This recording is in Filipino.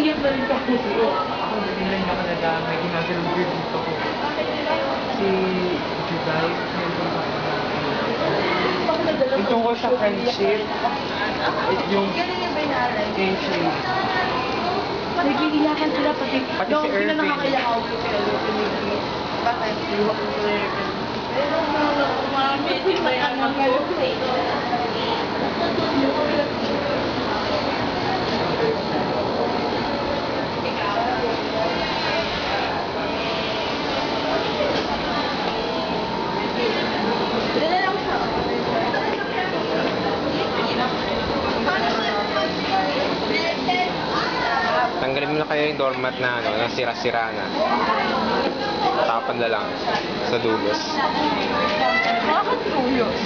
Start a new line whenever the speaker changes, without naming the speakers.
Umiiyak na rin ako. Ako nila niya ka nadamay. Ginagalang weird dito ko. Si Juday. Yung tungkol sa friendship. Yung friendship.
Nag-iiyakan sila pati
si Irving.
Sila nakakaiyak ako sila. Bakit? Iwak ko sila. Pero mga bayan ako.
Tanggalin mo na kayo yung doormat na na sira-sira na. Tapan na lang sa dugos.
Bakit tuyos?